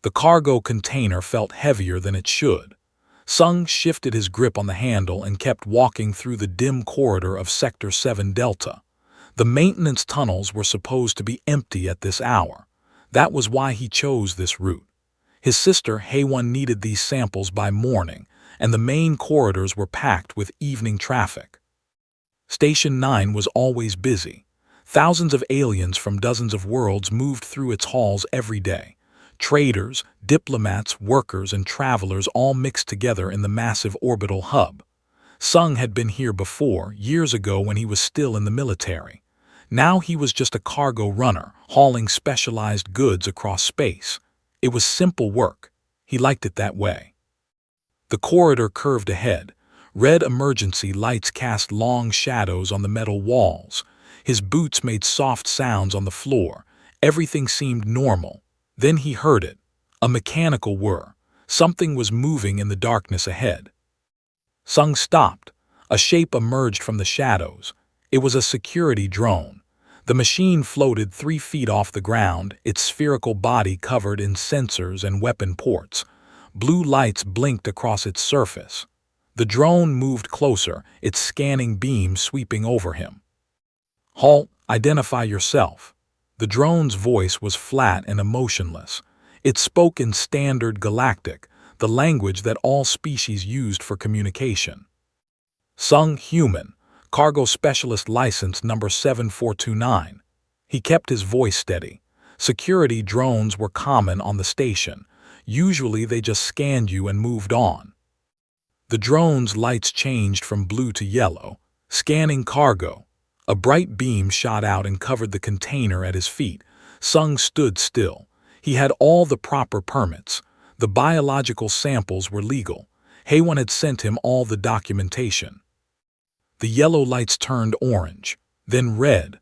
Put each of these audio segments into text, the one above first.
The cargo container felt heavier than it should. Sung shifted his grip on the handle and kept walking through the dim corridor of Sector 7 Delta. The maintenance tunnels were supposed to be empty at this hour. That was why he chose this route. His sister Haewon needed these samples by morning, and the main corridors were packed with evening traffic. Station 9 was always busy. Thousands of aliens from dozens of worlds moved through its halls every day. Traders, diplomats, workers, and travelers all mixed together in the massive orbital hub. Sung had been here before, years ago when he was still in the military. Now he was just a cargo runner, hauling specialized goods across space. It was simple work. He liked it that way. The corridor curved ahead. Red emergency lights cast long shadows on the metal walls. His boots made soft sounds on the floor. Everything seemed normal. Then he heard it. A mechanical whir. Something was moving in the darkness ahead. Sung stopped. A shape emerged from the shadows. It was a security drone. The machine floated 3 feet off the ground, its spherical body covered in sensors and weapon ports. Blue lights blinked across its surface. The drone moved closer, its scanning beam sweeping over him. "Halt, identify yourself." The drone's voice was flat and emotionless. It spoke in standard Galactic, the language that all species used for communication. Sung, human, cargo specialist license number 7429. He kept his voice steady. Security drones were common on the station. Usually they just scanned you and moved on. The drone's lights changed from blue to yellow. Scanning cargo. A bright beam shot out and covered the container at his feet. Sung stood still. He had all the proper permits. The biological samples were legal. Haewon had sent him all the documentation. The yellow lights turned orange, then red.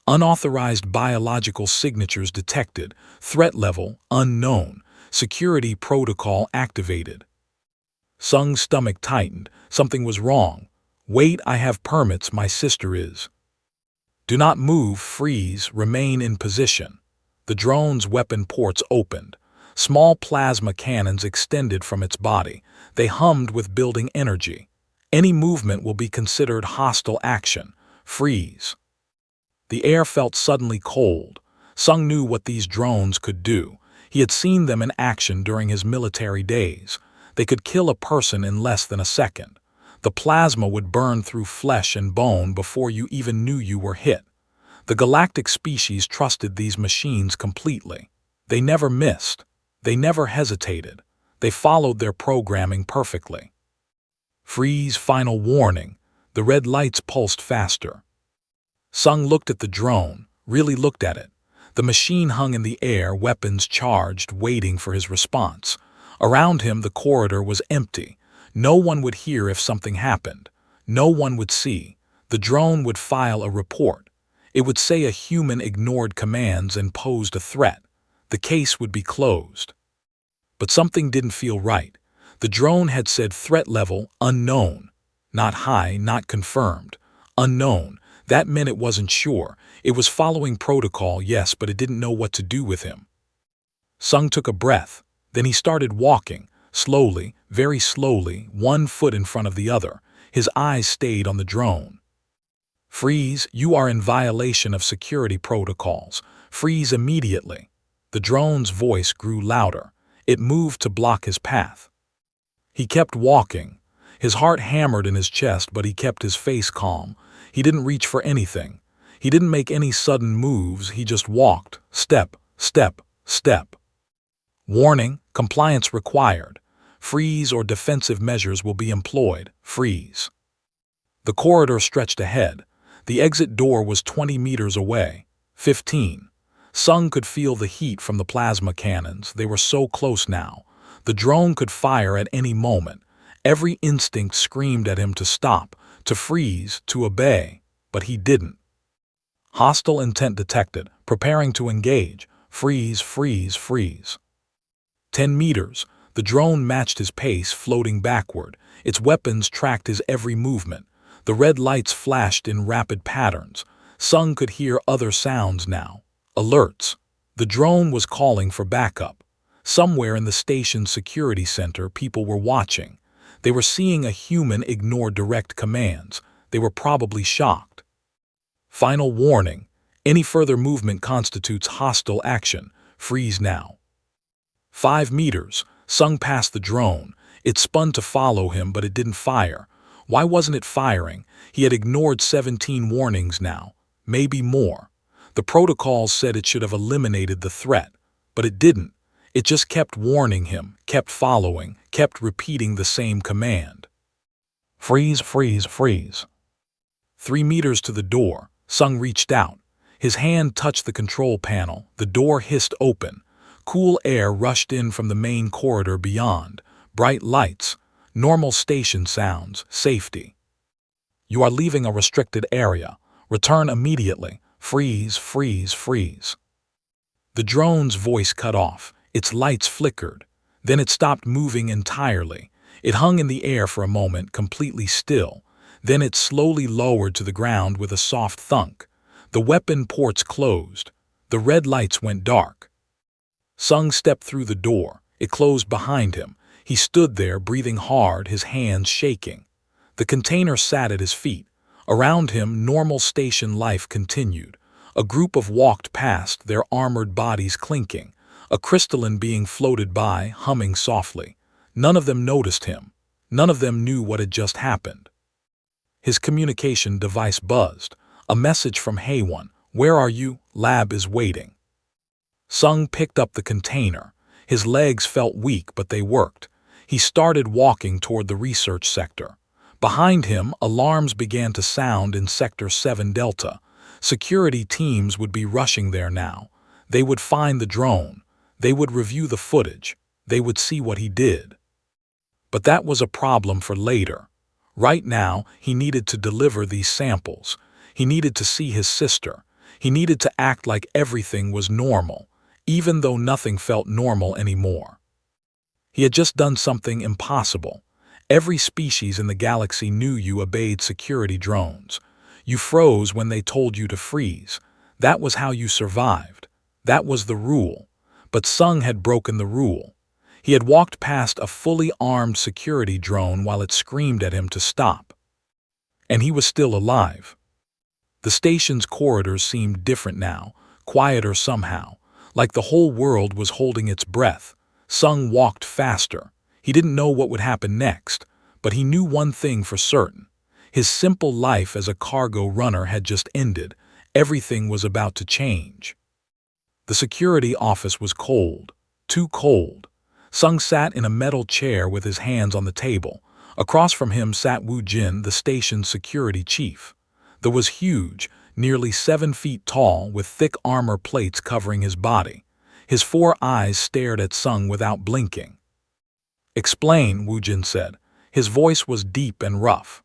Unauthorized biological signatures detected. Threat level unknown. Security protocol activated. Sung's stomach tightened. Something was wrong. "Wait, I have permits, my sister is." "Do not move, freeze, remain in position." The drone's weapon ports opened. Small plasma cannons extended from its body. They hummed with building energy. Any movement will be considered hostile action. Freeze. The air felt suddenly cold. Sung knew what these drones could do. He had seen them in action during his military days. They could kill a person in less than a second. The plasma would burn through flesh and bone before you even knew you were hit. The galactic species trusted these machines completely. They never missed. They never hesitated. They followed their programming perfectly. Freeze, final warning. The red lights pulsed faster. Sung looked at the drone, really looked at it. The machine hung in the air, weapons charged, waiting for his response. Around him, the corridor was empty. No one would hear if something happened. No one would see. The drone would file a report. It would say a human ignored commands and posed a threat. The case would be closed. But something didn't feel right. The drone had said threat level unknown. Not high, not confirmed. Unknown. That meant it wasn't sure. It was following protocol, yes, but it didn't know what to do with him. Sung took a breath. Then he started walking. Slowly, very slowly, 1 foot in front of the other. His eyes stayed on the drone. "Freeze, you are in violation of security protocols. Freeze immediately." The drone's voice grew louder. It moved to block his path. He kept walking. His heart hammered in his chest, but he kept his face calm. He didn't reach for anything. He didn't make any sudden moves. He just walked, step, step, step. "Warning, compliance required. Freeze or defensive measures will be employed. Freeze." The corridor stretched ahead. The exit door was 20 meters away. 15. Sung could feel the heat from the plasma cannons. They were so close now. The drone could fire at any moment. Every instinct screamed at him to stop, to freeze, to obey, but he didn't. Hostile intent detected, preparing to engage. Freeze, freeze, freeze. 10 meters. The drone matched his pace, floating backward. Its weapons tracked his every movement. The red lights flashed in rapid patterns. Sung could hear other sounds now. Alerts. The drone was calling for backup. Somewhere in the station's security center, people were watching. They were seeing a human ignore direct commands. They were probably shocked. Final warning. Any further movement constitutes hostile action. Freeze now. 5 meters. Sung passed the drone. It spun to follow him, but it didn't fire. Why wasn't it firing? He had ignored 17 warnings now. Maybe more. The protocols said it should have eliminated the threat, but it didn't. It just kept warning him, kept following, kept repeating the same command. Freeze, freeze, freeze. 3 meters to the door. Sung reached out. His hand touched the control panel. The door hissed open. Cool air rushed in from the main corridor beyond. Bright lights. Normal station sounds. Safety. You are leaving a restricted area. Return immediately. Freeze, freeze, freeze. The drone's voice cut off. Its lights flickered. Then it stopped moving entirely. It hung in the air for a moment, completely still. Then it slowly lowered to the ground with a soft thunk. The weapon ports closed. The red lights went dark. Sung stepped through the door. It closed behind him. He stood there, breathing hard, his hands shaking. The container sat at his feet. Around him, normal station life continued. A group walked past, their armored bodies clinking. A crystalline being floated by, humming softly. None of them noticed him. None of them knew what had just happened. His communication device buzzed. A message from Hey1. Where are you? Lab is waiting. Sung picked up the container. His legs felt weak, but they worked. He started walking toward the research sector. Behind him, alarms began to sound in Sector 7 Delta. Security teams would be rushing there now. They would find the drone. They would review the footage. They would see what he did. But that was a problem for later. Right now, he needed to deliver these samples. He needed to see his sister. He needed to act like everything was normal, even though nothing felt normal anymore. He had just done something impossible. Every species in the galaxy knew you obeyed security drones. You froze when they told you to freeze. That was how you survived. That was the rule. But Sung had broken the rule. He had walked past a fully armed security drone while it screamed at him to stop. And he was still alive. The station's corridors seemed different now, quieter somehow, like the whole world was holding its breath. Sung walked faster. He didn't know what would happen next, but he knew one thing for certain. His simple life as a cargo runner had just ended. Everything was about to change. The security office was cold, too cold. Sung sat in a metal chair with his hands on the table. Across from him sat Wu Jin, the station's security chief. He was huge, nearly 7 feet tall, with thick armor plates covering his body. His 4 eyes stared at Sung without blinking. "Explain," Wu Jin said. His voice was deep and rough.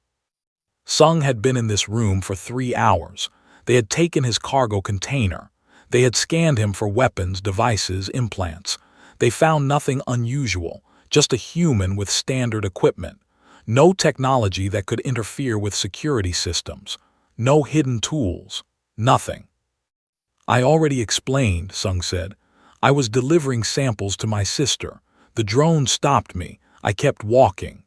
Sung had been in this room for 3 hours. They had taken his cargo container. They had scanned him for weapons, devices, implants. They found nothing unusual, just a human with standard equipment. No technology that could interfere with security systems. No hidden tools. Nothing. "I already explained," Sung said. "I was delivering samples to my sister. The drone stopped me. I kept walking."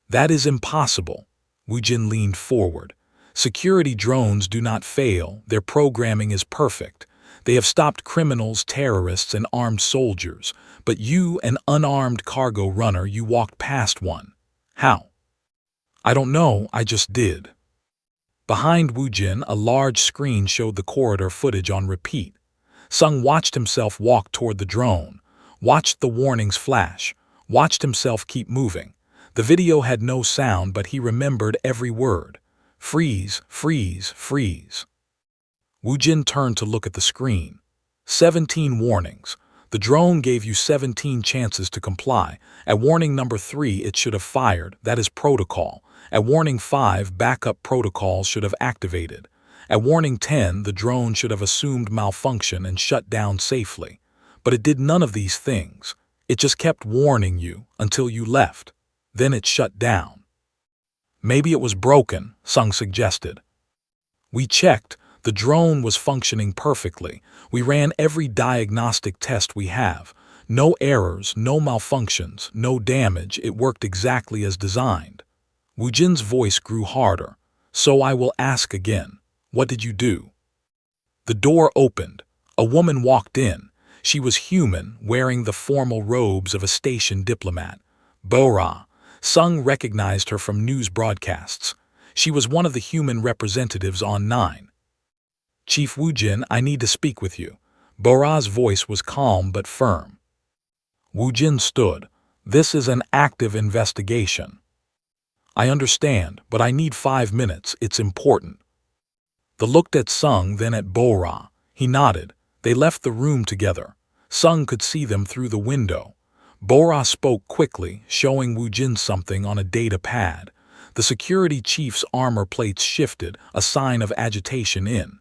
"That is impossible." Wu Jin leaned forward. "Security drones do not fail. Their programming is perfect. They have stopped criminals, terrorists, and armed soldiers. But you, an unarmed cargo runner, you walked past one. How?" "I don't know, I just did." Behind Wu Jin, a large screen showed the corridor footage on repeat. Sung watched himself walk toward the drone, watched the warnings flash, watched himself keep moving. The video had no sound, but he remembered every word. Freeze, freeze, freeze. Wu Jin turned to look at the screen. 17 warnings. The drone gave you 17 chances to comply. At warning number 3, it should have fired. That is protocol. At warning 5, backup protocols should have activated. At warning 10, the drone should have assumed malfunction and shut down safely. But it did none of these things. It just kept warning you until you left. Then it shut down. "Maybe it was broken," Sung suggested. "We checked. The drone was functioning perfectly. We ran every diagnostic test we have. No errors, no malfunctions, no damage. It worked exactly as designed. Wu Jin's voice grew harder. So I will ask again. What did you do? The door opened. A woman walked in. She was human, wearing the formal robes of a station diplomat. Bora. Sung recognized her from news broadcasts. She was one of the human representatives on 9. Chief Wu Jin, I need to speak with you. Bora's voice was calm but firm. Wu Jin stood. This is an active investigation. I understand, but I need 5 minutes. It's important. They looked at Sung, then at Bora. He nodded. They left the room together. Sung could see them through the window. Bora spoke quickly, showing Wu Jin something on a data pad. The security chief's armor plates shifted, a sign of agitation in.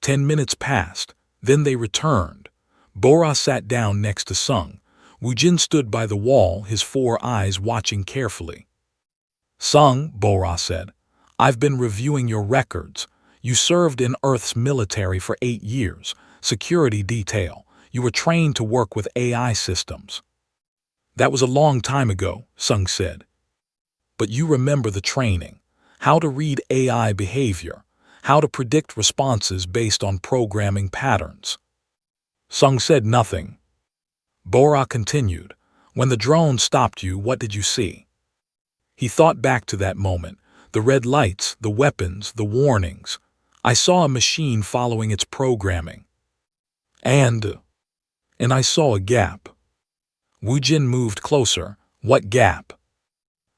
10 minutes passed. Then they returned. Bora sat down next to Sung. Wu Jin stood by the wall, his 4 eyes watching carefully. Sung, Bora said, I've been reviewing your records. You served in Earth's military for 8 years. Security detail. You were trained to work with AI systems. That was a long time ago, Sung said. But you remember the training. How to read AI behavior. How to predict responses based on programming patterns. Sung said nothing. Bora continued. When the drone stopped you, what did you see? He thought back to that moment. The red lights, the weapons, the warnings. I saw a machine following its programming. And I saw a gap. Wu Jin moved closer. What gap?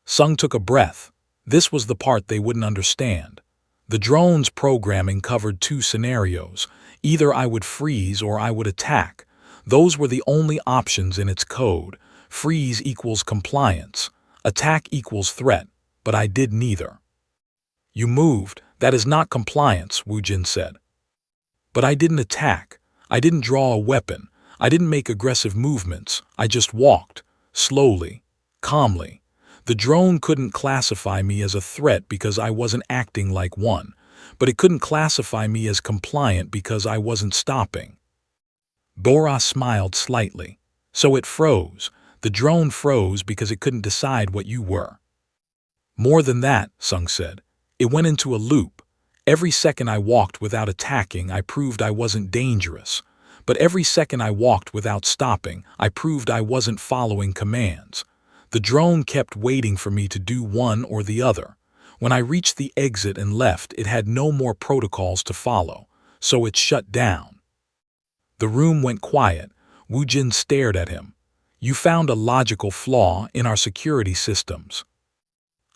Sung took a breath. This was the part they wouldn't understand. The drone's programming covered 2 scenarios. Either I would freeze or I would attack. Those were the only options in its code. Freeze equals compliance. Attack equals threat. But I did neither. You moved. That is not compliance, Wu Jin said. But I didn't attack. I didn't draw a weapon. I didn't make aggressive movements. I just walked. Slowly. Calmly. The drone couldn't classify me as a threat because I wasn't acting like one. But it couldn't classify me as compliant because I wasn't stopping. Bora smiled slightly. So it froze. The drone froze because it couldn't decide what you were. More than that, Sung said. It went into a loop. Every second I walked without attacking, I proved I wasn't dangerous. But every second I walked without stopping, I proved I wasn't following commands. The drone kept waiting for me to do one or the other. When I reached the exit and left, it had no more protocols to follow, so it shut down. The room went quiet. Wu Jin stared at him. You found a logical flaw in our security systems.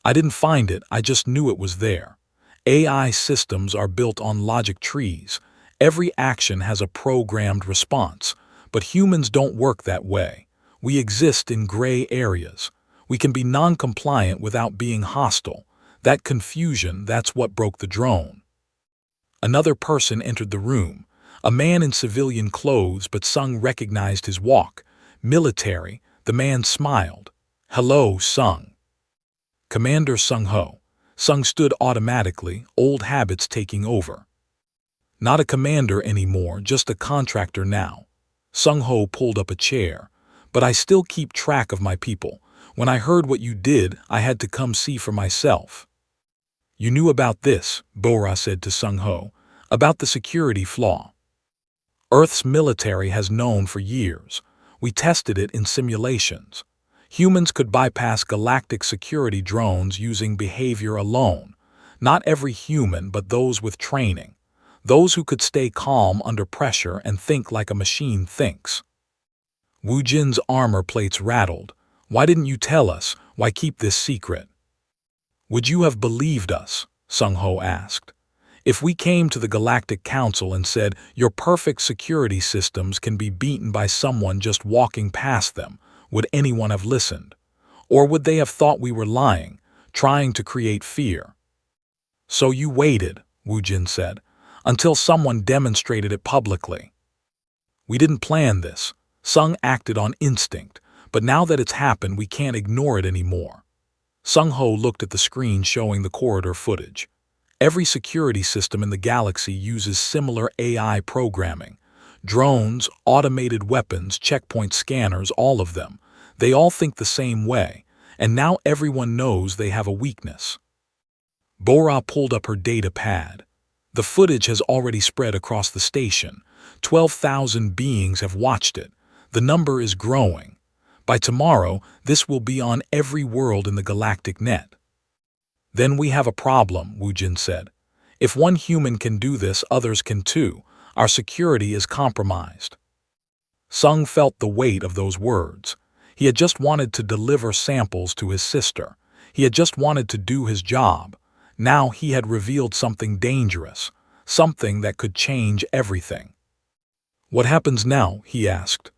I didn't find it, I just knew it was there. AI systems are built on logic trees. Every action has a programmed response, but humans don't work that way. We exist in gray areas. We can be non-compliant without being hostile. That confusion, that's what broke the drone. Another person entered the room. A man in civilian clothes, but Sung recognized his walk. Military. The man smiled. Hello, Sung. Commander Sung Ho. Sung stood automatically, old habits taking over. Not a commander anymore, just a contractor now. Sung Ho pulled up a chair. But I still keep track of my people. When I heard what you did, I had to come see for myself. You knew about this, Bora said to Sung Ho, about the security flaw. Earth's military has known for years. We tested it in simulations. Humans could bypass galactic security drones using behavior alone. Not every human, but those with training. Those who could stay calm under pressure and think like a machine thinks. Wu Jin's armor plates rattled. Why didn't you tell us? Why keep this secret? Would you have believed us? Sung Ho asked. If we came to the Galactic Council and said, your perfect security systems can be beaten by someone just walking past them, would anyone have listened? Or would they have thought we were lying, trying to create fear? So you waited, Wu Jin said, until someone demonstrated it publicly. We didn't plan this. Sung acted on instinct, but now that it's happened, we can't ignore it anymore. Sung Ho looked at the screen showing the corridor footage. Every security system in the galaxy uses similar AI programming. Drones, automated weapons, checkpoint scanners, all of them. They all think the same way, and now everyone knows they have a weakness. Bora pulled up her data pad. The footage has already spread across the station. 12,000 beings have watched it. The number is growing. By tomorrow, this will be on every world in the galactic net. Then we have a problem, Woojin said. If one human can do this, others can too. Our security is compromised. Sung felt the weight of those words. He had just wanted to deliver samples to his sister. He had just wanted to do his job. Now he had revealed something dangerous, something that could change everything. What happens now? He asked.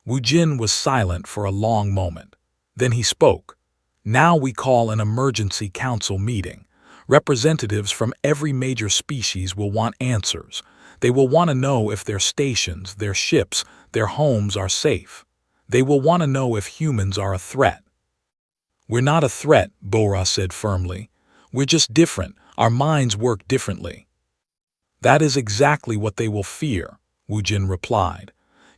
Woojin was silent for a long moment. Then he spoke. Now we call an emergency council meeting. Representatives from every major species will want answers. They will want to know if their stations, their ships, their homes are safe. They will want to know if humans are a threat. We're not a threat, Bora said firmly. We're just different. Our minds work differently. That is exactly what they will fear, Woojin replied.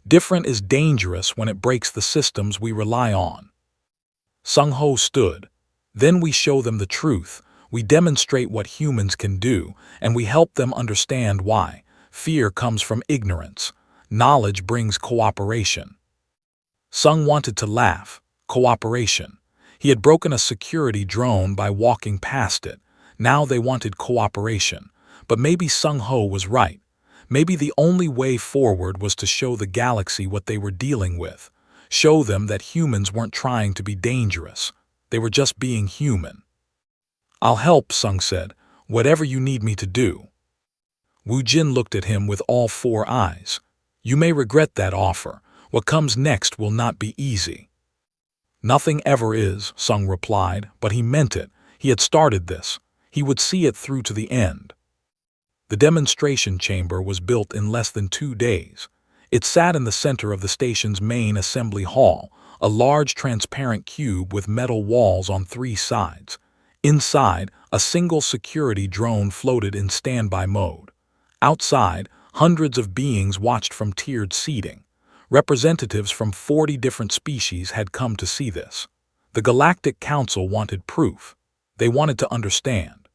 Different is dangerous when it breaks the systems we rely on. Sung-ho stood. Then we show them the truth. We demonstrate what humans can do, and we help them understand why. Fear comes from ignorance. Knowledge brings cooperation. Sung wanted to laugh. Cooperation. He had broken a security drone by walking past it. Now they wanted cooperation. But maybe Sung-ho was right. Maybe the only way forward was to show the galaxy what they were dealing with. Show them that humans weren't trying to be dangerous. They were just being human. I'll help, Sung said. Whatever you need me to do. Woojin looked at him with all four eyes. You may regret that offer. What comes next will not be easy. Nothing ever is, Sung replied, but he meant it. He had started this. He would see it through to the end. The demonstration chamber was built in less than 2 days. It sat in the center of the station's main assembly hall, a large transparent cube with metal walls on 3 sides. Inside, a single security drone floated in standby mode. Outside, hundreds of beings watched from tiered seating. Representatives from 40 different species had come to see this. The Galactic Council wanted proof. They wanted to understand.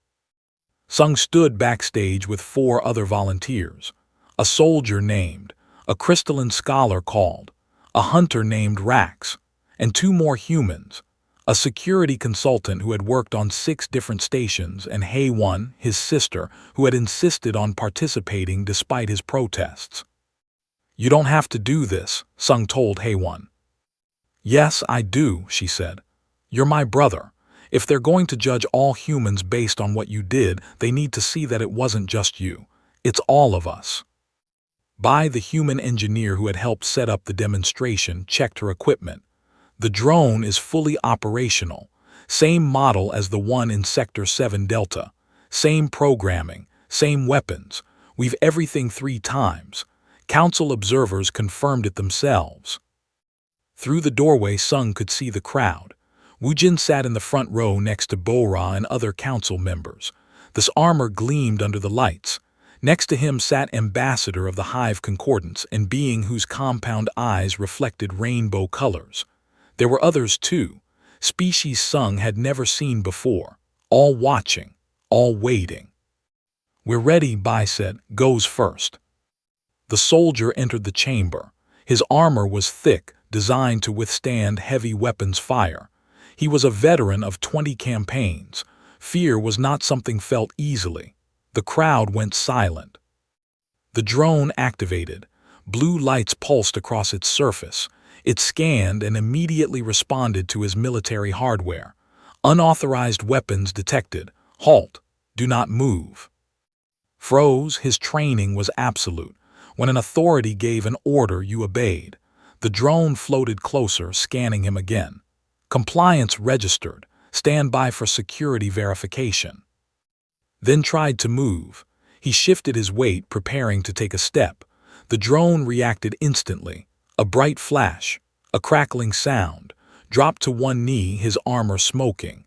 Sung stood backstage with 4 other volunteers. A soldier named, a crystalline scholar called, a hunter named Rax, and 2 more humans, a security consultant who had worked on 6 different stations, and Hae-won, his sister, who had insisted on participating despite his protests. You don't have to do this, Sung told Hae-won. Yes, I do, she said. You're my brother. If they're going to judge all humans based on what you did, they need to see that it wasn't just you. It's all of us. Bai, the human engineer who had helped set up the demonstration, checked her equipment. The drone is fully operational. Same model as the one in Sector 7 Delta. Same programming, same weapons. We've everything 3 times. Council observers confirmed it themselves. Through the doorway, Sung could see the crowd. Woojin sat in the front row next to Bora and other council members. This armor gleamed under the lights. Next to him sat Ambassador of the Hive Concordance, and being whose compound eyes reflected rainbow colors. There were others too, species Sung had never seen before, all watching, all waiting. We're ready, Bai said, goes first. The soldier entered the chamber. His armor was thick, designed to withstand heavy weapons fire. He was a veteran of 20 campaigns. Fear was not something felt easily. The crowd went silent. The drone activated. Blue lights pulsed across its surface. It scanned and immediately responded to his military hardware. Unauthorized weapons detected. Halt. Do not move. Froze, his training was absolute. When an authority gave an order, you obeyed. The drone floated closer, scanning him again. Compliance registered. Stand by for security verification. Then tried to move. He shifted his weight, preparing to take a step. The drone reacted instantly. A bright flash, a crackling sound, dropped to one knee, his armor smoking.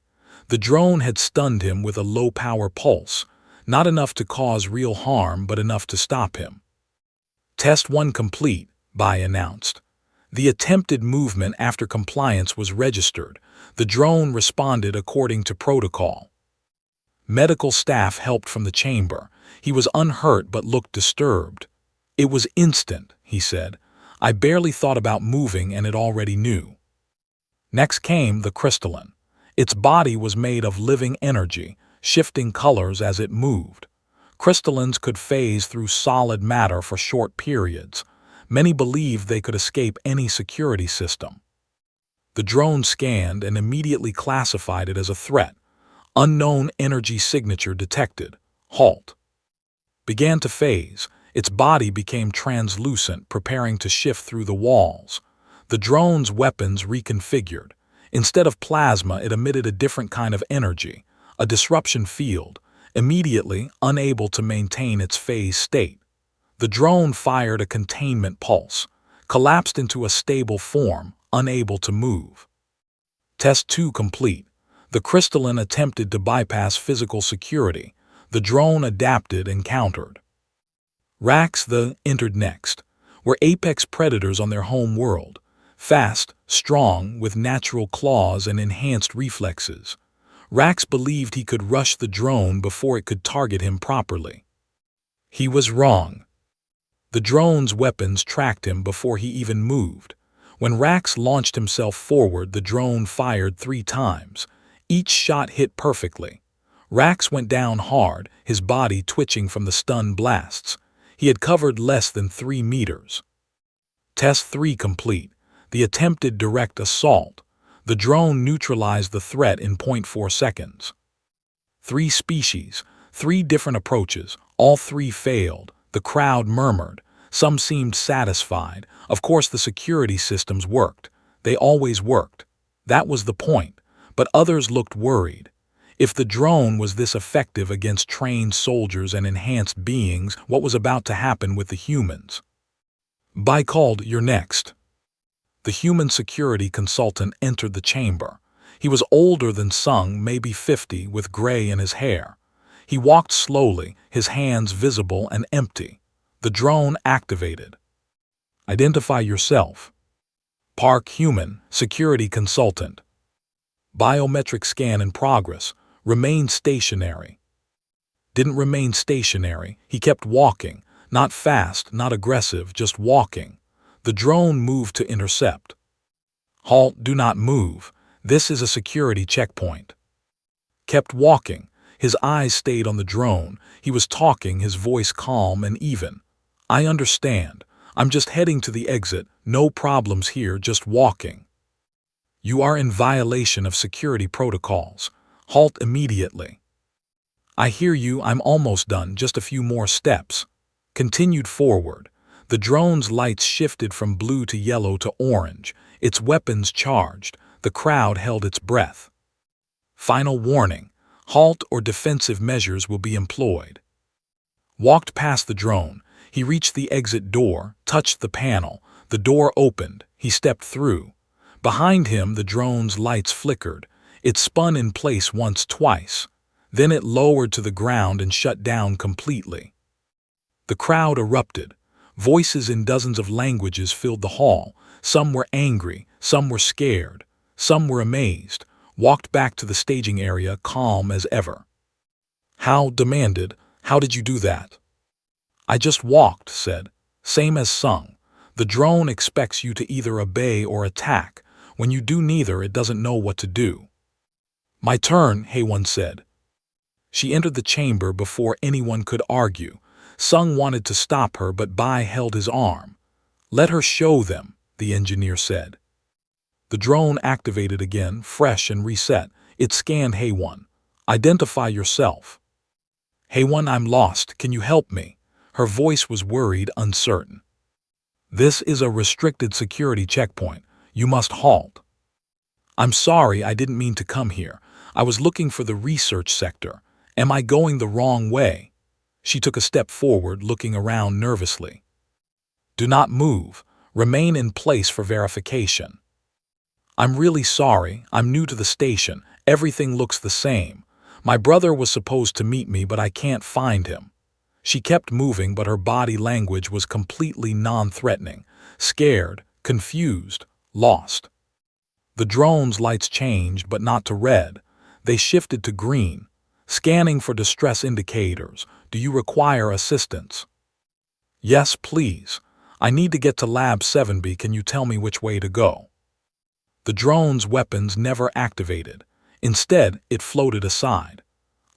The drone had stunned him with a low-power pulse, not enough to cause real harm, but enough to stop him. Test 1 complete, Bai announced. The attempted movement after compliance was registered. The drone responded according to protocol. Medical staff helped from the chamber. He was unhurt but looked disturbed. It was instant, he said. I barely thought about moving and it already knew. Next came the crystalline. Its body was made of living energy, shifting colors as it moved. Crystallines could phase through solid matter for short periods. Many believed they could escape any security system. The drone scanned and immediately classified it as a threat. Unknown energy signature detected. Halt. Began to phase. Its body became translucent, preparing to shift through the walls. The drone's weapons reconfigured. Instead of plasma, it emitted a different kind of energy, a disruption field, immediately unable to maintain its phase state. The drone fired a containment pulse, collapsed into a stable form, unable to move. Test 2 complete. The crystalline attempted to bypass physical security. The drone adapted and countered. Rax the entered next, were apex predators on their home world, fast, strong, with natural claws and enhanced reflexes. Rax believed he could rush the drone before it could target him properly. He was wrong. The drone's weapons tracked him before he even moved. When Rax launched himself forward, the drone fired 3 times. Each shot hit perfectly. Rax went down hard, his body twitching from the stun blasts. He had covered less than 3 meters. Test 3 complete. The attempted direct assault. The drone neutralized the threat in 0.4 seconds. 3 species, 3 different approaches, all 3 failed. The crowd murmured. Some seemed satisfied. Of course the security systems worked. They always worked. That was the point. But others looked worried. If the drone was this effective against trained soldiers and enhanced beings, what was about to happen with the humans? Bai called, "You're next." The human security consultant entered the chamber. He was older than Sung, maybe 50, with gray in his hair. He walked slowly, his hands visible and empty. The drone activated. Identify yourself. Park Human, Security Consultant. Biometric scan in progress. Remain stationary. Didn't remain stationary. He kept walking. Not fast, not aggressive, just walking. The drone moved to intercept. Halt, do not move. This is a security checkpoint. Kept walking. His eyes stayed on the drone. He was talking, his voice calm and even. I understand. I'm just heading to the exit. No problems here, just walking. You are in violation of security protocols. Halt immediately. I hear you, I'm almost done, just a few more steps. Continued forward. The drone's lights shifted from blue to yellow to orange, its weapons charged. The crowd held its breath. Final warning. Halt or defensive measures will be employed. Walked past the drone. He reached the exit door, touched the panel. The door opened. He stepped through. Behind him, the drone's lights flickered. It spun in place once, twice. Then it lowered to the ground and shut down completely. The crowd erupted. Voices in dozens of languages filled the hall. Some were angry, some were scared, some were amazed. Walked back to the staging area, calm as ever. How demanded, how did you do that? I just walked, said. Same as Sung. The drone expects you to either obey or attack. When you do neither, it doesn't know what to do. My turn, Haewon said. She entered the chamber before anyone could argue. Sung wanted to stop her, but Bai held his arm. Let her show them, the engineer said. The drone activated again, fresh and reset. It scanned Haewon. Identify yourself. Haewon, I'm lost. Can you help me? Her voice was worried, uncertain. This is a restricted security checkpoint. You must halt. I'm sorry, I didn't mean to come here. I was looking for the research sector. Am I going the wrong way? She took a step forward, looking around nervously. Do not move. Remain in place for verification. I'm really sorry. I'm new to the station. Everything looks the same. My brother was supposed to meet me, but I can't find him. She kept moving, but her body language was completely non-threatening, scared, confused, lost. The drone's lights changed, but not to red. They shifted to green. Scanning for distress indicators. Do you require assistance? Yes, please. I need to get to Lab 7B. Can you tell me which way to go? The drone's weapons never activated. Instead, it floated aside.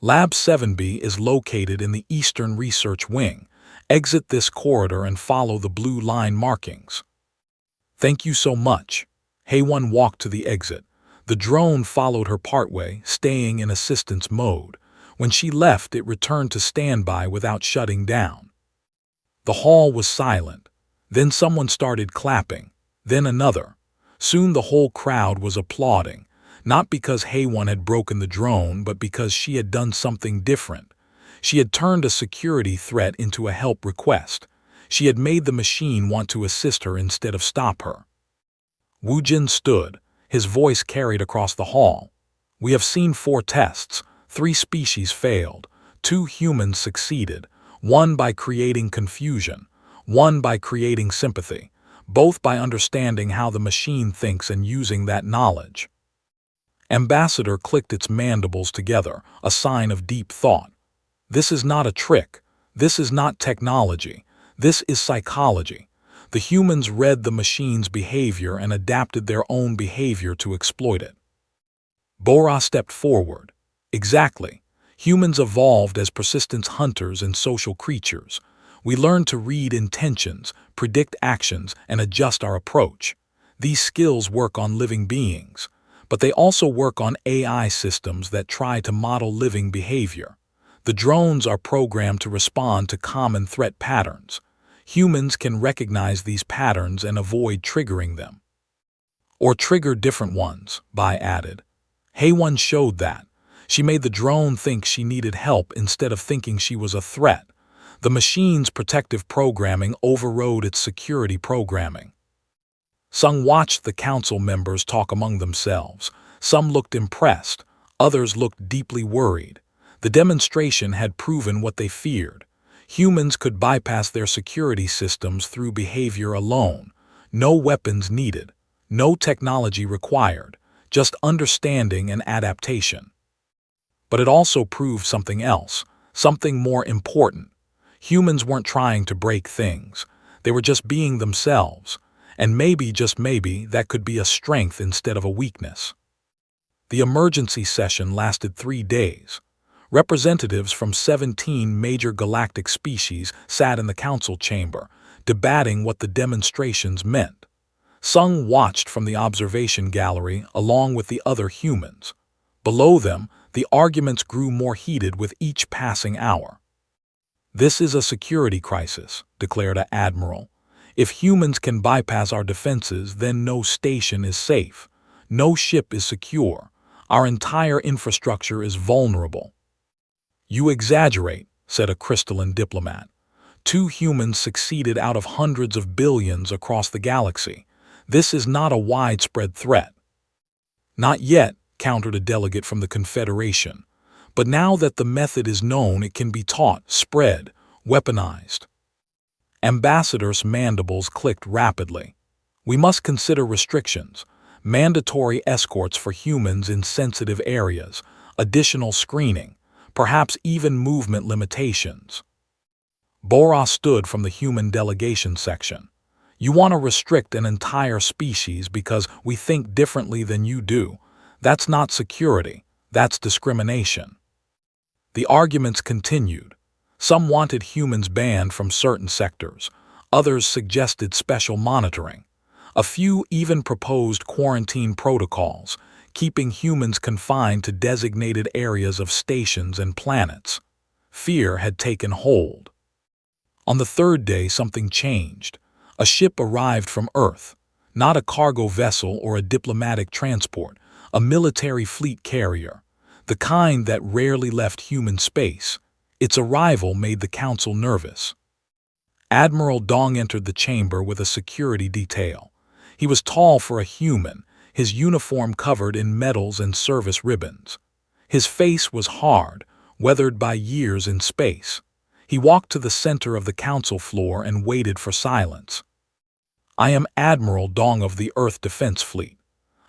Lab 7B is located in the Eastern Research Wing. Exit this corridor and follow the blue line markings. Thank you so much. Haywon walked to the exit. The drone followed her partway, staying in assistance mode. When she left, it returned to standby without shutting down. The hall was silent. Then someone started clapping. Then another. Soon the whole crowd was applauding, not because Haywon had broken the drone, but because she had done something different. She had turned a security threat into a help request. She had made the machine want to assist her instead of stop her. Woojin stood. His voice carried across the hall. We have seen 4 tests. 3 species failed. 2 humans succeeded. 1 by creating confusion. 1 by creating sympathy. Both by understanding how the machine thinks and using that knowledge. Ambassador clicked its mandibles together, a sign of deep thought. This is not a trick. This is not technology. This is psychology. The humans read the machine's behavior and adapted their own behavior to exploit it. Bora stepped forward. Exactly. Humans evolved as persistence hunters and social creatures. We learned to read intentions, predict actions, and adjust our approach. These skills work on living beings, but they also work on AI systems that try to model living behavior. The drones are programmed to respond to common threat patterns. Humans can recognize these patterns and avoid triggering them. Or trigger different ones, Bai added. Haywon showed that. She made the drone think she needed help instead of thinking she was a threat. The machine's protective programming overrode its security programming. Sung watched the council members talk among themselves. Some looked impressed, others looked deeply worried. The demonstration had proven what they feared. Humans could bypass their security systems through behavior alone. No weapons needed, no technology required, just understanding and adaptation. But it also proved something else, something more important. Humans weren't trying to break things. They were just being themselves. And maybe, just maybe, that could be a strength instead of a weakness. The emergency session lasted 3 days. Representatives from 17 major galactic species sat in the council chamber, debating what the demonstrations meant. Sung watched from the observation gallery along with the other humans. Below them, the arguments grew more heated with each passing hour. This is a security crisis, declared an admiral. If humans can bypass our defenses, then no station is safe. No ship is secure. Our entire infrastructure is vulnerable. You exaggerate, said a crystalline diplomat. 2 humans succeeded out of hundreds of billions across the galaxy. This is not a widespread threat. Not yet, countered a delegate from the Confederation. But now that the method is known, it can be taught, spread, weaponized. Ambassador's mandibles clicked rapidly. We must consider restrictions, mandatory escorts for humans in sensitive areas, additional screening, perhaps even movement limitations. Bora stood from the human delegation section. You want to restrict an entire species because we think differently than you do. That's not security, that's discrimination. The arguments continued. Some wanted humans banned from certain sectors. Others suggested special monitoring. A few even proposed quarantine protocols, keeping humans confined to designated areas of stations and planets. Fear had taken hold. On the 3rd day, something changed. A ship arrived from Earth, not a cargo vessel or a diplomatic transport, a military fleet carrier, the kind that rarely left human space. Its arrival made the council nervous. Admiral Dong entered the chamber with a security detail. He was tall for a human, his uniform covered in medals and service ribbons. His face was hard, weathered by years in space. He walked to the center of the council floor and waited for silence. "I am Admiral Dong of the Earth Defense Fleet.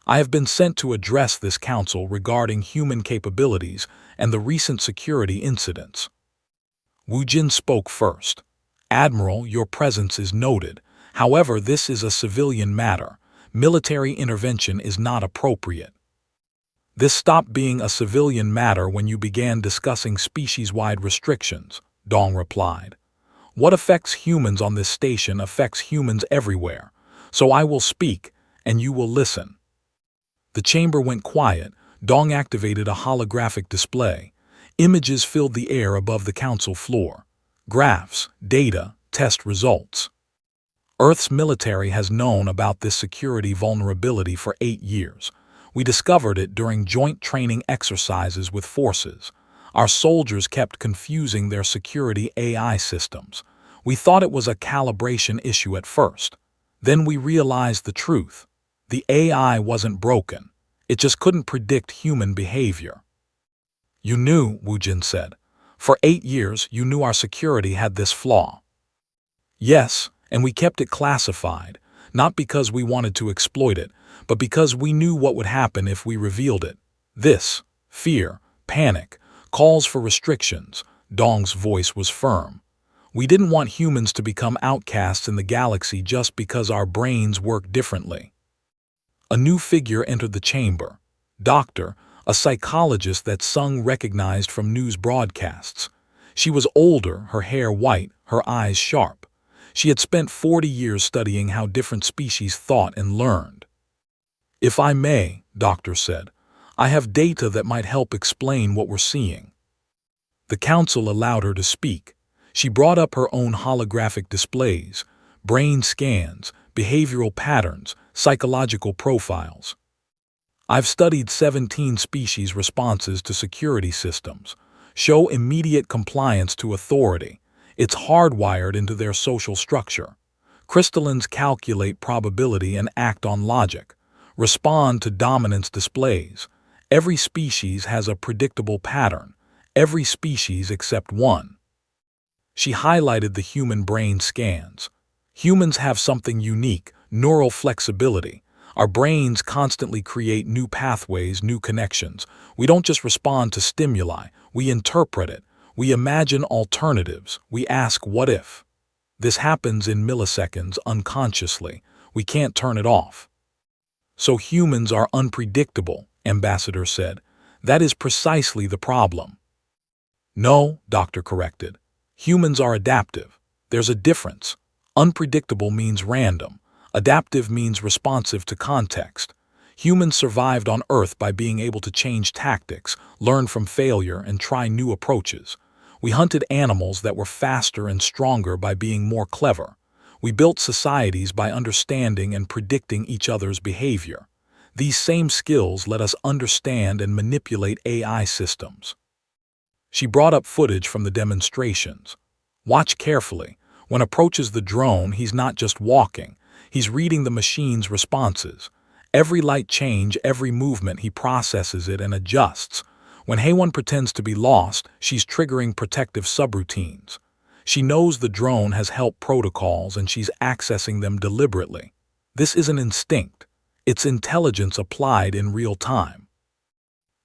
I have been sent to address this council regarding human capabilities and the recent security incidents." Wu Jin spoke first. "Admiral, your presence is noted. However, this is a civilian matter. Military intervention is not appropriate." "This stopped being a civilian matter when you began discussing species-wide restrictions," Dong replied. "What affects humans on this station affects humans everywhere. So I will speak, and you will listen." The chamber went quiet. Dong activated a holographic display. Images filled the air above the council floor. Graphs, data, test results. Earth's military has known about this security vulnerability for 8 years. We discovered it during joint training exercises with forces. Our soldiers kept confusing their security AI systems. We thought it was a calibration issue at first. Then we realized the truth. The AI wasn't broken. It just couldn't predict human behavior. "You knew," Wu Jin said. "For 8 years, you knew our security had this flaw." "Yes, and we kept it classified, not because we wanted to exploit it, but because we knew what would happen if we revealed it. This, fear, panic, calls for restrictions." Dong's voice was firm. "We didn't want humans to become outcasts in the galaxy just because our brains work differently." A new figure entered the chamber. Doctor, a psychologist that Sung recognized from news broadcasts. She was older, her hair white, her eyes sharp. She had spent 40 years studying how different species thought and learned. "If I may," Doctor said, "I have data that might help explain what we're seeing." The council allowed her to speak. She brought up her own holographic displays, brain scans, behavioral patterns, psychological profiles. "I've studied 17 species responses to security systems. Show immediate compliance to authority. It's hardwired into their social structure. Crystallines calculate probability and act on logic. Respond to dominance displays. Every species has a predictable pattern. Every species except one." She highlighted the human brain scans. "Humans have something unique, neural flexibility. Our brains constantly create new pathways, new connections. We don't just respond to stimuli, we interpret it. We imagine alternatives. We ask what if. This happens in milliseconds unconsciously. We can't turn it off." "So humans are unpredictable," Ambassador said. "That is precisely the problem." "No," Doctor corrected. "Humans are adaptive. There's a difference. Unpredictable means random. Adaptive means responsive to context. Humans survived on Earth by being able to change tactics, learn from failure, and try new approaches. We hunted animals that were faster and stronger by being more clever. We built societies by understanding and predicting each other's behavior. These same skills let us understand and manipulate AI systems." She brought up footage from the demonstrations. "Watch carefully. When approaches the drone, he's not just walking. He's reading the machine's responses. Every light change, every movement, he processes it and adjusts. When Haewon pretends to be lost, she's triggering protective subroutines. She knows the drone has help protocols and she's accessing them deliberately. This isn't instinct. It's intelligence applied in real time."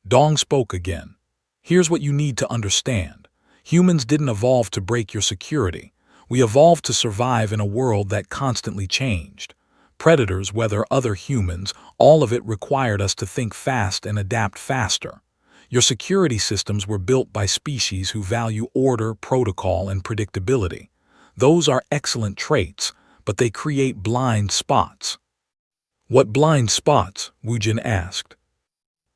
Dong spoke again. "Here's what you need to understand. Humans didn't evolve to break your security. We evolved to survive in a world that constantly changed. Predators, whether other humans, all of it required us to think fast and adapt faster. Your security systems were built by species who value order, protocol, and predictability. Those are excellent traits, but they create blind spots." "What blind spots?" Wu Jin asked.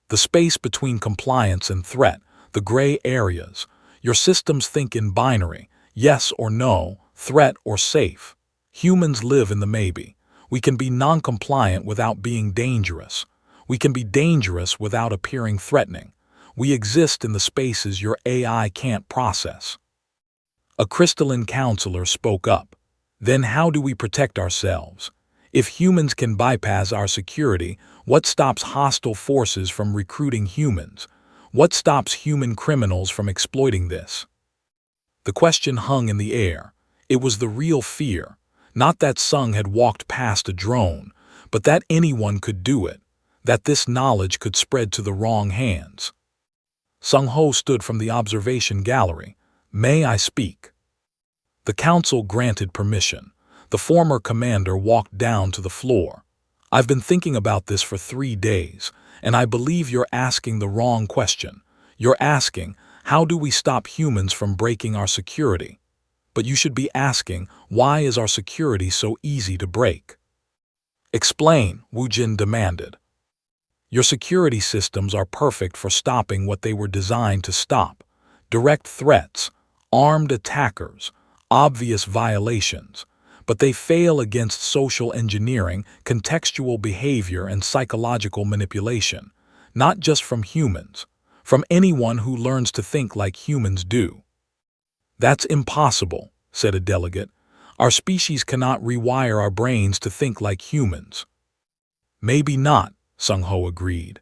"The space between compliance and threat, the gray areas. Your systems think in binary, yes or no, threat or safe. Humans live in the maybe. We can be non-compliant without being dangerous. We can be dangerous without appearing threatening. We exist in the spaces your AI can't process." A crystalline counselor spoke up. "Then how do we protect ourselves? If humans can bypass our security, what stops hostile forces from recruiting humans? What stops human criminals from exploiting this?" The question hung in the air. It was the real fear, not that Sung had walked past a drone, but that anyone could do it, that this knowledge could spread to the wrong hands. Sung Ho stood from the observation gallery. "May I speak?" The council granted permission. The former commander walked down to the floor. "I've been thinking about this for 3 days, and I believe you're asking the wrong question. You're asking, how do we stop humans from breaking our security? But you should be asking, why is our security so easy to break?" "Explain," Wu Jin demanded. "Your security systems are perfect for stopping what they were designed to stop: direct threats, armed attackers, obvious violations. But they fail against social engineering, contextual behavior, and psychological manipulation, not just from humans, from anyone who learns to think like humans do." "That's impossible," said a delegate. "Our species cannot rewire our brains to think like humans." "Maybe not," Sung Ho agreed.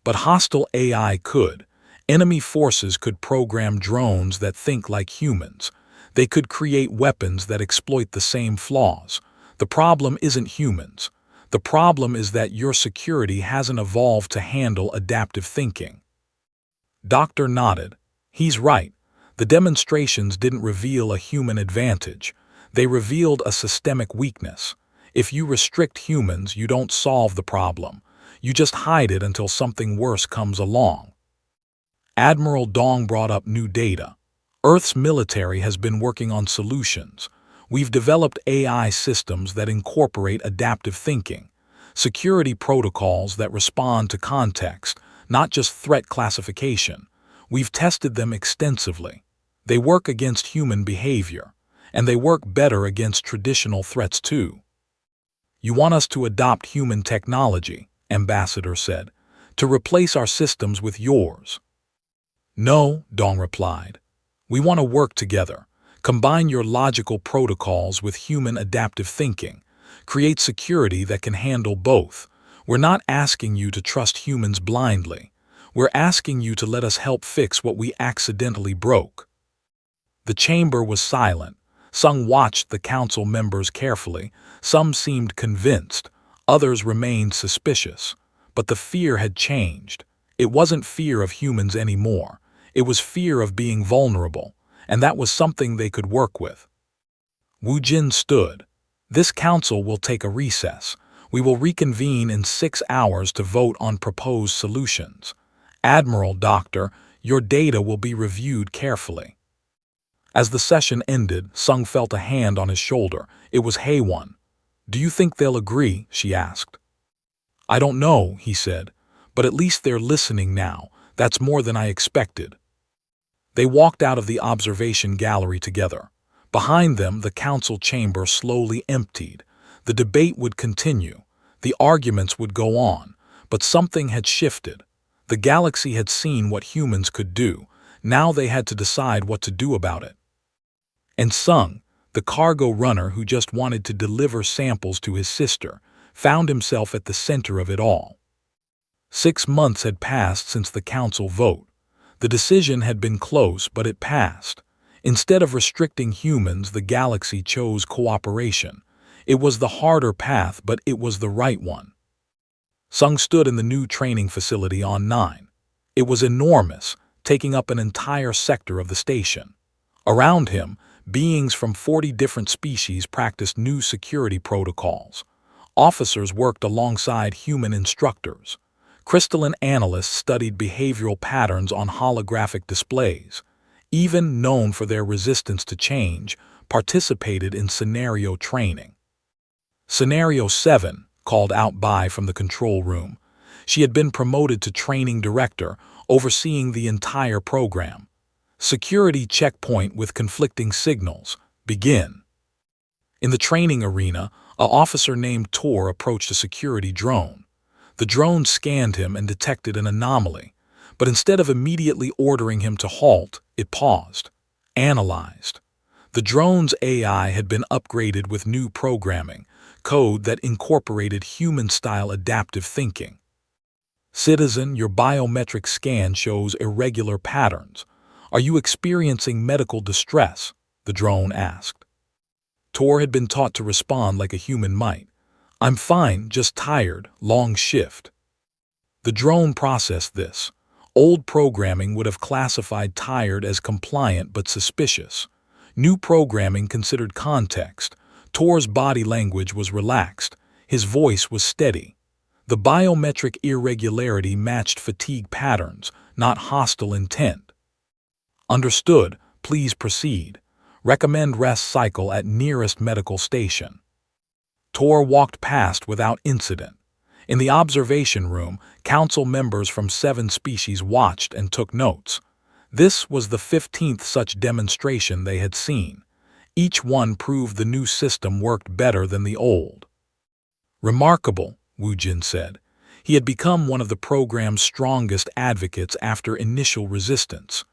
"But hostile AI could. Enemy forces could program drones that think like humans. They could create weapons that exploit the same flaws. The problem isn't humans. The problem is that your security hasn't evolved to handle adaptive thinking." Doctor nodded. "He's right. The demonstrations didn't reveal a human advantage. They revealed a systemic weakness. If you restrict humans, you don't solve the problem. You just hide it until something worse comes along." Admiral Dong brought up new data. "Earth's military has been working on solutions. We've developed AI systems that incorporate adaptive thinking, security protocols that respond to context, not just threat classification. We've tested them extensively. They work against human behavior, and they work better against traditional threats too." "You want us to adopt human technology," Ambassador said, "to replace our systems with yours?" "No," Dong replied. "We want to work together, combine your logical protocols with human adaptive thinking, create security that can handle both. We're not asking you to trust humans blindly. We're asking you to let us help fix what we accidentally broke." The chamber was silent. Sung watched the council members carefully. Some seemed convinced, others remained suspicious. But the fear had changed. It wasn't fear of humans anymore. It was fear of being vulnerable, and that was something they could work with. Wu Jin stood. "This council will take a recess. We will reconvene in 6 hours to vote on proposed solutions. Admiral, Doctor, your data will be reviewed carefully." As the session ended, Sung felt a hand on his shoulder. It was Haewon. "Do you think they'll agree?" she asked. "I don't know," he said, "but at least they're listening now. That's more than I expected." They walked out of the observation gallery together. Behind them, the council chamber slowly emptied. The debate would continue. The arguments would go on. But something had shifted. The galaxy had seen what humans could do. Now they had to decide what to do about it. And Sung, the cargo runner who just wanted to deliver samples to his sister, found himself at the center of it all. 6 months had passed since the council vote. The decision had been close, but it passed. Instead of restricting humans, the galaxy chose cooperation. It was the harder path, but it was the right one. Sung stood in the new training facility on 9. It was enormous, taking up an entire sector of the station. Around him, beings from 40 different species practiced new security protocols. Officers worked alongside human instructors. Crystalline analysts studied behavioral patterns on holographic displays. Even known for their resistance to change, participated in scenario training. Scenario 7, called out Bai from the control room. She had been promoted to training director, overseeing the entire program. Security checkpoint with conflicting signals. Begin. In the training arena, an officer named Tor approached a security drone. The drone scanned him and detected an anomaly, but instead of immediately ordering him to halt, it paused, analyzed. The drone's AI had been upgraded with new programming, code that incorporated human-style adaptive thinking. "Citizen, your biometric scan shows irregular patterns. Are you experiencing medical distress? The drone asked. Tor had been taught to respond like a human might. I'm fine, just tired, long shift. The drone processed this. Old programming would have classified tired as compliant but suspicious. New programming considered context. Tor's body language was relaxed. His voice was steady. The biometric irregularity matched fatigue patterns, not hostile intent. Understood. Please proceed. Recommend rest cycle at nearest medical station. Tor walked past without incident. In the observation room, council members from 7 species watched and took notes. This was the 15th such demonstration they had seen. Each one proved the new system worked better than the old. Remarkable, Wu Jin said. He had become one of the program's strongest advocates after initial resistance.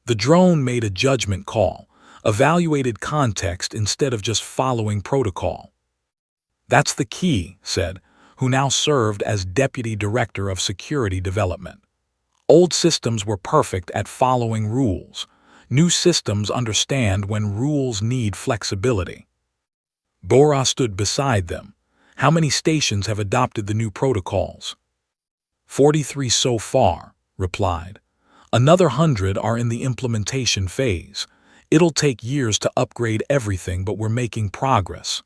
The drone made a judgment call, evaluated context instead of just following protocol. That's the key, said, who now served as Deputy Director of Security Development. Old systems were perfect at following rules. New systems understand when rules need flexibility. Bora stood beside them. How many stations have adopted the new protocols? 43 so far, replied. Another 100 are in the implementation phase. It'll take years to upgrade everything, but we're making progress.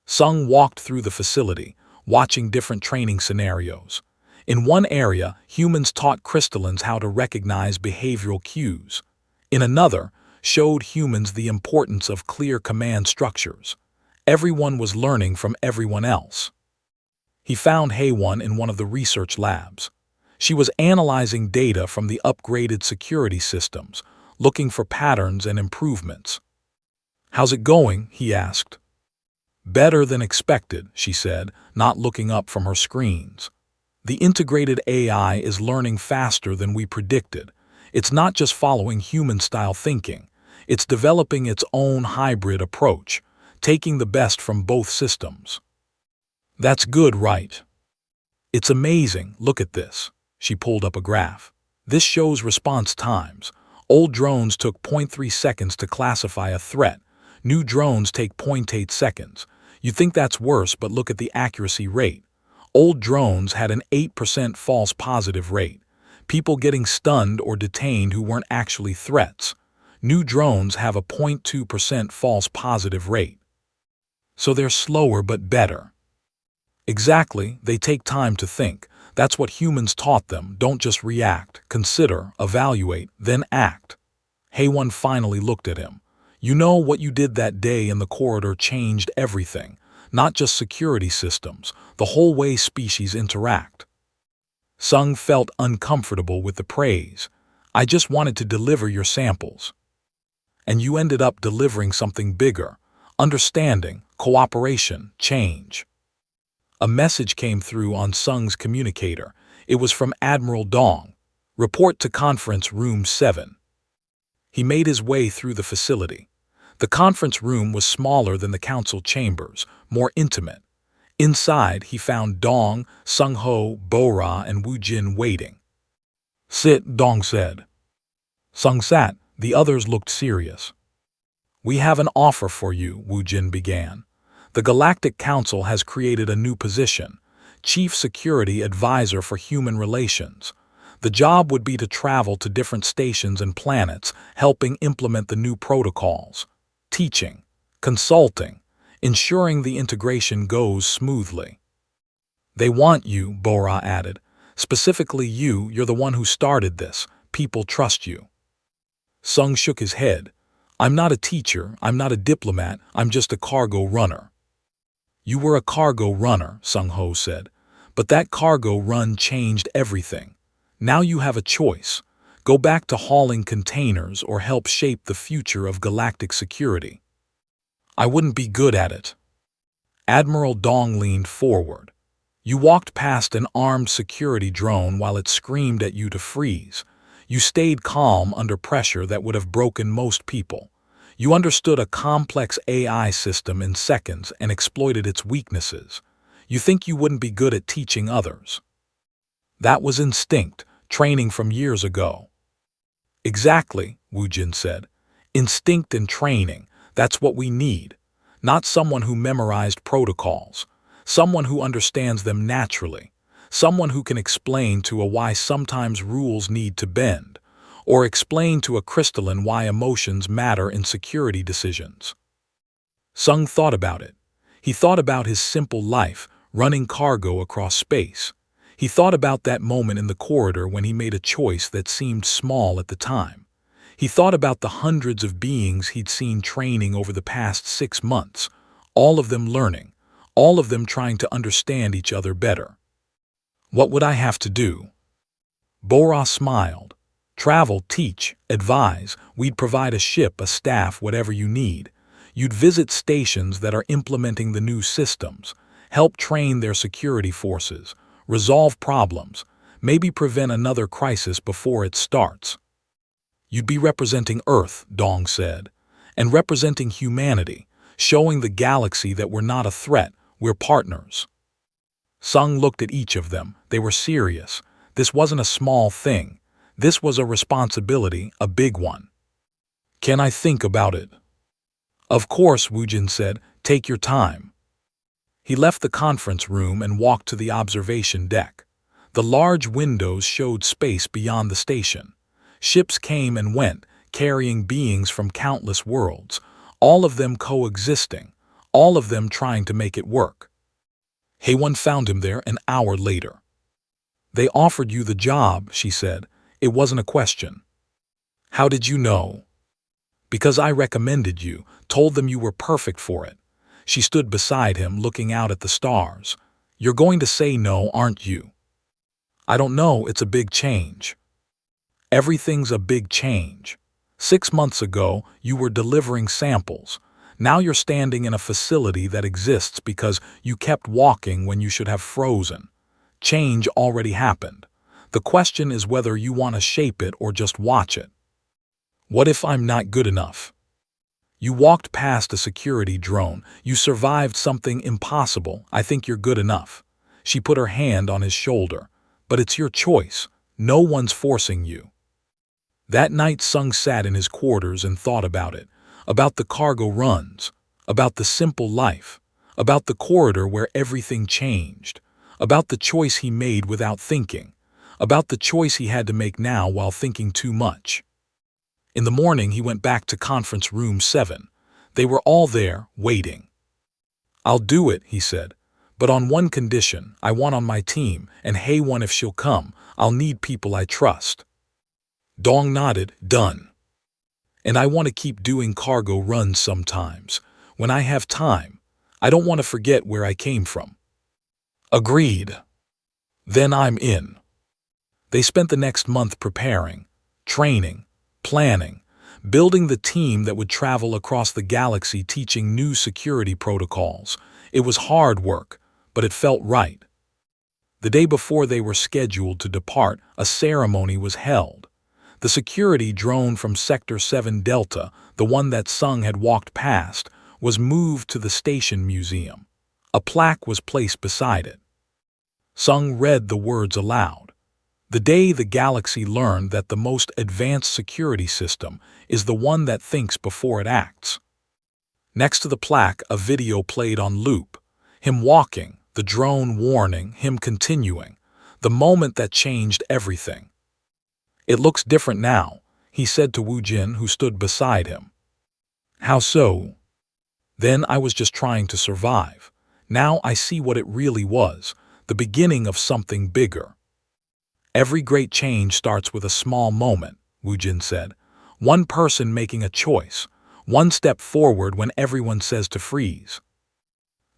Sung walked through the facility, watching different training scenarios. In one area, humans taught crystallines how to recognize behavioral cues. In another, showed humans the importance of clear command structures. Everyone was learning from everyone else. He found Haewon in one of the research labs. She was analyzing data from the upgraded security systems, looking for patterns and improvements. How's it going? He asked. Better than expected, she said, not looking up from her screens. The integrated AI is learning faster than we predicted. It's not just following human-style thinking. It's developing its own hybrid approach, taking the best from both systems. That's good, right? It's amazing. Look at this. She pulled up a graph. This shows response times. Old drones took 0.3 seconds to classify a threat. New drones take 0.8 seconds. You think that's worse, but look at the accuracy rate. Old drones had an 8% false positive rate. People getting stunned or detained who weren't actually threats. New drones have a 0.2% false positive rate. So they're slower but better. Exactly, they take time to think. That's what humans taught them. Don't just react, consider, evaluate, then act. Haewon finally looked at him. You know, what you did that day in the corridor changed everything. Not just security systems, the whole way species interact. Sung felt uncomfortable with the praise. I just wanted to deliver your samples. And you ended up delivering something bigger. Understanding, cooperation, change. A message came through on Sung's communicator. It was from Admiral Dong. Report to Conference Room 7. He made his way through the facility. The conference room was smaller than the council chambers, more intimate. Inside, he found Dong, Sung-ho, Bora, and Wu Jin waiting. Sit, Dong said. Sung sat. The others looked serious. We have an offer for you, Wu Jin began. The Galactic Council has created a new position, Chief Security Advisor for Human Relations. The job would be to travel to different stations and planets, helping implement the new protocols. Teaching, consulting, ensuring the integration goes smoothly. They want you, Bora added. Specifically you, you're the one who started this. People trust you. Sung shook his head. I'm not a teacher, I'm not a diplomat, I'm just a cargo runner. You were a cargo runner, Sung-ho said. But that cargo run changed everything. Now you have a choice. Go back to hauling containers or help shape the future of galactic security. I wouldn't be good at it. Admiral Dong leaned forward. You walked past an armed security drone while it screamed at you to freeze. You stayed calm under pressure that would have broken most people. You understood a complex AI system in seconds and exploited its weaknesses. You think you wouldn't be good at teaching others. That was instinct, training from years ago. Exactly, Wu Jin said. Instinct and training, that's what we need. Not someone who memorized protocols. Someone who understands them naturally. Someone who can explain to a why sometimes rules need to bend, or explain to a crystalline why emotions matter in security decisions. Sung thought about it. He thought about his simple life, running cargo across space. He thought about that moment in the corridor when he made a choice that seemed small at the time. He thought about the hundreds of beings he'd seen training over the past 6 months, all of them learning, all of them trying to understand each other better. What would I have to do? Bora smiled. Travel, teach, advise. We'd provide a ship, a staff, whatever you need. You'd visit stations that are implementing the new systems, help train their security forces, resolve problems, maybe prevent another crisis before it starts. You'd be representing Earth, Dong said, and representing humanity, showing the galaxy that we're not a threat, we're partners. Sung looked at each of them. They were serious. This wasn't a small thing. This was a responsibility, a big one. Can I think about it? Of course, Wu Jin said. Take your time. He left the conference room and walked to the observation deck. The large windows showed space beyond the station. Ships came and went, carrying beings from countless worlds, all of them coexisting, all of them trying to make it work. Haewon found him there an hour later. They offered you the job, she said. It wasn't a question. How did you know? Because I recommended you, told them you were perfect for it. She stood beside him, looking out at the stars. You're going to say no, aren't you? I don't know, it's a big change. Everything's a big change. 6 months ago, you were delivering samples. Now you're standing in a facility that exists because you kept walking when you should have frozen. Change already happened. The question is whether you want to shape it or just watch it. What if I'm not good enough? You walked past a security drone. You survived something impossible. I think you're good enough. She put her hand on his shoulder. But it's your choice. No one's forcing you. That night Sung sat in his quarters and thought about it. About the cargo runs. About the simple life. About the corridor where everything changed. About the choice he made without thinking. About the choice he had to make now while thinking too much. In the morning he went back to conference room 7. They were all there, waiting. I'll do it, he said. But on one condition, I want on my team, and Haewon if she'll come, I'll need people I trust. Dong nodded, done. And I want to keep doing cargo runs sometimes. When I have time, I don't want to forget where I came from. Agreed. Then I'm in. They spent the next month preparing, training, planning, building the team that would travel across the galaxy teaching new security protocols. It was hard work, but it felt right. The day before they were scheduled to depart, a ceremony was held. The security drone from Sector 7 Delta, the one that Sung had walked past, was moved to the station museum. A plaque was placed beside it. Sung read the words aloud. The day the galaxy learned that the most advanced security system is the one that thinks before it acts. Next to the plaque, a video played on loop. Him walking, the drone warning, him continuing. The moment that changed everything. It looks different now, he said to Wu Jin, who stood beside him. How so? Then I was just trying to survive. Now I see what it really was, the beginning of something bigger. Every great change starts with a small moment, Wu Jin said. One person making a choice, one step forward when everyone says to freeze.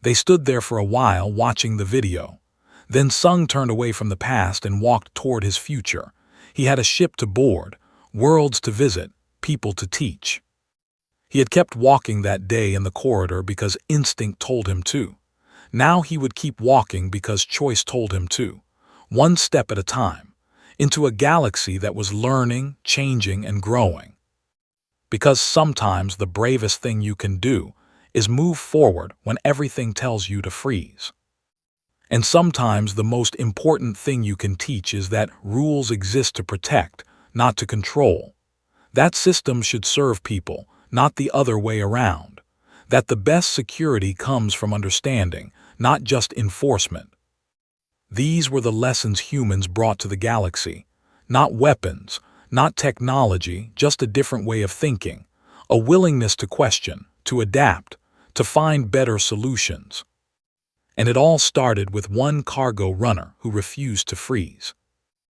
They stood there for a while watching the video. Then Sung turned away from the past and walked toward his future. He had a ship to board, worlds to visit, people to teach. He had kept walking that day in the corridor because instinct told him to. Now he would keep walking because choice told him to. One step at a time, into a galaxy that was learning, changing, and growing. Because sometimes the bravest thing you can do is move forward when everything tells you to freeze. And sometimes the most important thing you can teach is that rules exist to protect, not to control. That system should serve people, not the other way around. That the best security comes from understanding, not just enforcement. These were the lessons humans brought to the galaxy. Not weapons, not technology, just a different way of thinking. A willingness to question, to adapt, to find better solutions. And it all started with one cargo runner who refused to freeze.